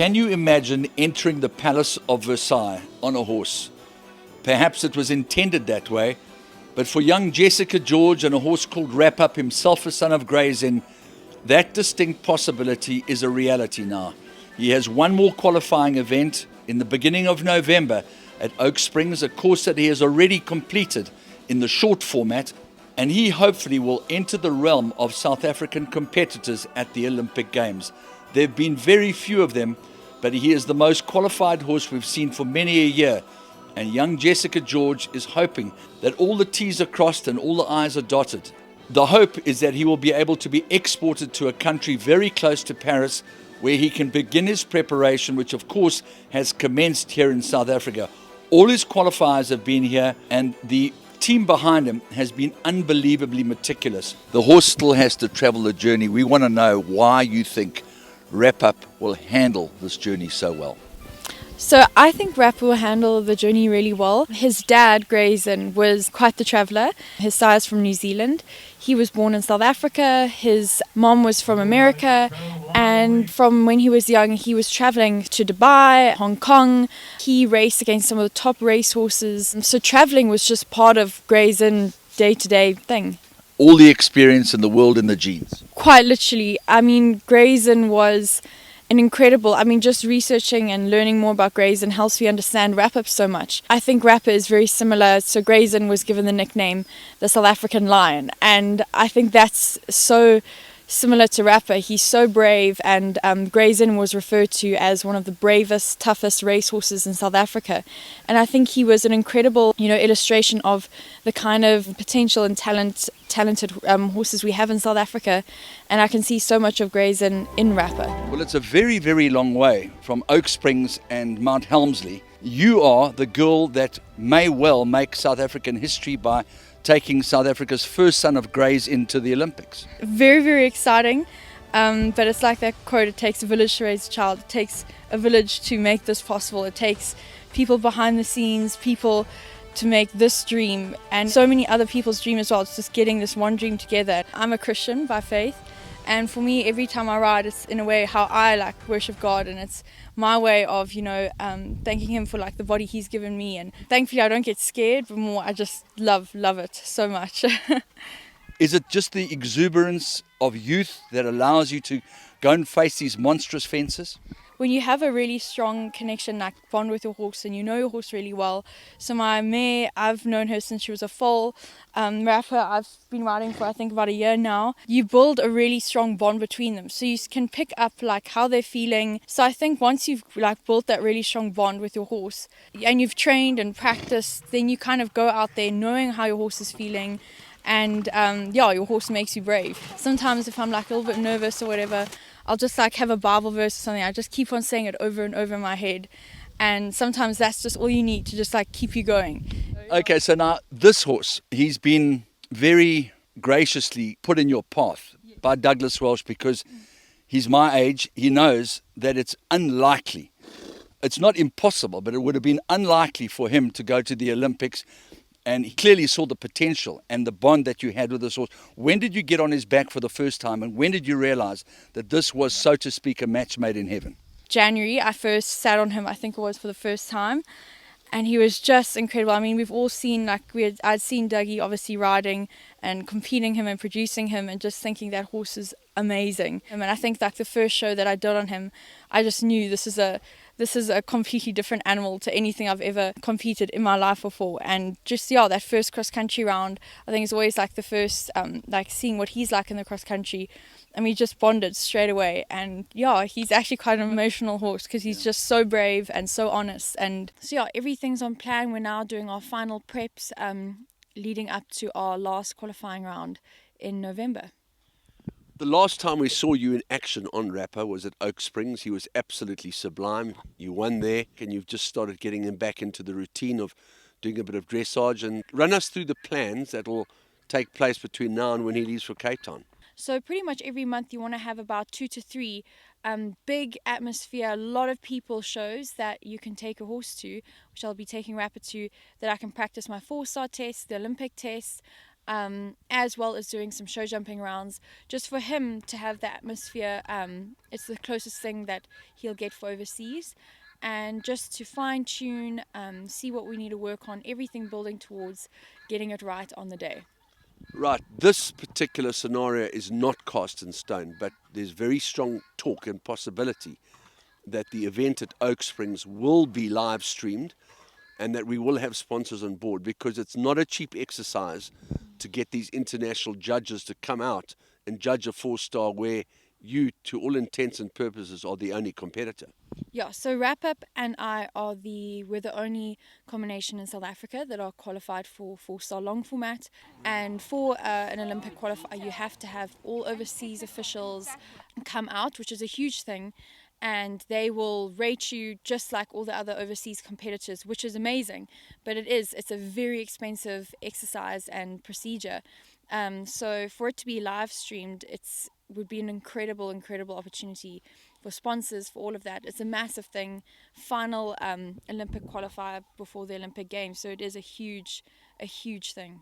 Can you imagine entering the palace of Versailles on a horse? Perhaps it was intended that way, but for young Jessica George and a horse called Wrap Up, himself a son of Gray's Inn, that distinct possibility is a reality now. He has one more qualifying event in the beginning of November at Oaksprings, a course that he has already completed in the short format, and he hopefully will enter the realm of South African competitors at the Olympic Games. There have been very few of them, but he is the most qualified horse we've seen for many a year. And young Jessica George is hoping that all the T's are crossed and all the I's are dotted. The hope is that he will be able to be exported to a country very close to Paris, where he can begin his preparation, which of course has commenced here in South Africa. All his qualifiers have been here, and the team behind him has been unbelievably meticulous. The horse still has to travel the journey. We want to know why you think Wrap Up will handle this journey so well. So I think Wrap will handle the journey really well. His dad, Gray's Inn, was quite the traveller. His sire's from New Zealand. He was born in South Africa. His mom was from America. And from when he was young, he was travelling to Dubai, Hong Kong. He raced against some of the top racehorses. So travelling was just part of Gray's Inn day-to-day thing. All the experience in the world in the genes. Quite literally. I mean, Gray's Inn was an incredible, just researching and learning more about Gray's Inn helps me understand Wrap Up so much. I think Wrap Up is very similar. So Gray's Inn was given the nickname the South African Lion, and I think that's so similar to Wrap Up. He's so brave, and Gray's Inn was referred to as one of the bravest, toughest racehorses in South Africa. And I think he was an incredible, illustration of the kind of potential and talented horses we have in South Africa. And I can see so much of Gray's Inn in Wrap Up. Well, it's a very, very long way from Oaksprings and Mount Helmsley. You are the girl that may well make South African history by taking South Africa's first son of Gray's into the Olympics. Very, very exciting. But it's like that quote, it takes a village to raise a child. It takes a village to make this possible. It takes people behind the scenes, people to make this dream, and so many other people's dream as well. It's just getting this one dream together. I'm a Christian by faith, and for me, every time I ride, it's in a way how I worship God, and it's my way of thanking Him for the body He's given me. And thankfully I don't get scared, but more I just love it so much. Is it just the exuberance of youth that allows you to go and face these monstrous fences? When you have a really strong connection, bond with your horse, and you know your horse really well. So my mare, I've known her since she was a foal. Rafa, I've been riding for I think about a year now. You build a really strong bond between them, so you can pick up how they're feeling. So I think once you've built that really strong bond with your horse, and you've trained and practiced, then you kind of go out there knowing how your horse is feeling. And your horse makes you brave. Sometimes if I'm a little bit nervous or whatever, I'll just have a Bible verse or something. I just keep on saying it over and over in my head. And sometimes that's just all you need to just keep you going. Okay, so now this horse, he's been very graciously put in your path by Douglas Welsh because he's my age. He knows that it's unlikely. It's not impossible, but it would have been unlikely for him to go to the Olympics. And he clearly saw the potential and the bond that you had with this horse. When did you get on his back for the first time, and when did you realize that this was, so to speak, a match made in heaven? January, I first sat on him, I think it was for the first time, and he was just incredible. We've all seen, I'd seen Dougie obviously riding and competing him and producing him, and just thinking that horse is amazing. And I think the first show that I did on him, I just knew this is a completely different animal to anything I've ever competed in my life before. And just that first cross country round, I think is always the first seeing what he's like in the cross country, and we just bonded straight away. And he's actually quite an emotional horse because he's just so brave and so honest. And so everything's on plan. We're now doing our final preps leading up to our last qualifying round in November. The last time we saw you in action on Rapper was at Oaksprings. He was absolutely sublime. You won there, and you've just started getting him back into the routine of doing a bit of dressage. And run us through the plans that will take place between now and when he leaves for Cape Town. So pretty much every month you want to have about 2 to 3 big atmosphere, a lot of people shows that you can take a horse to, which I'll be taking Rapper to, that I can practice my 4-star test, the Olympic test, as well as doing some show jumping rounds, just for him to have the atmosphere. It's the closest thing that he'll get for overseas, and just to fine tune, see what we need to work on, everything building towards getting it right on the day. Right, this particular scenario is not cast in stone, but there's very strong talk and possibility that the event at Oaksprings will be live streamed and that we will have sponsors on board, because it's not a cheap exercise to get these international judges to come out and judge a 4-star where you, to all intents and purposes, are the only competitor. Yeah, so Wrap Up and we're the only combination in South Africa that are qualified for 4-star long format. And for an Olympic qualifier, you have to have all overseas officials come out, which is a huge thing. And they will rate you just like all the other overseas competitors, which is amazing. But it's a very expensive exercise and procedure. So for it to be live streamed, would be an incredible opportunity for sponsors, for all of that. It's a massive thing. Final Olympic qualifier before the Olympic Games, so it is a huge thing.